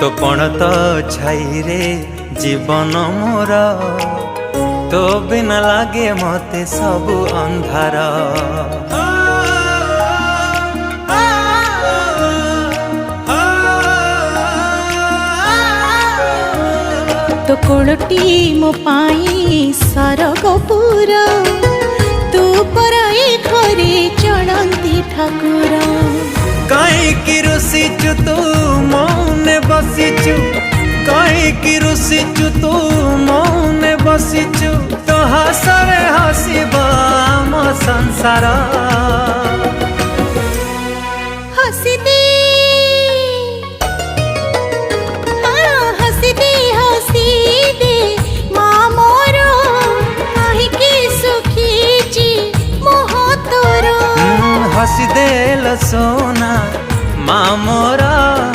तो पण तो छाई रे जीवन मोर तो बिना लागे मते सबु अंधार। तो कोलटी मो पाई सरगपुर तू पराई घरे चलती ठाकुर। कहीं रुसीचु तू मौने बसीचु कहीं रुसीचु तू मौने बसीचु तो हसरे हसीबा आम संसार। हसी दे हसी दे हसी दे माँ मोर कहीं सुखी मोह तोर। हसी दे सोना माँ मोरा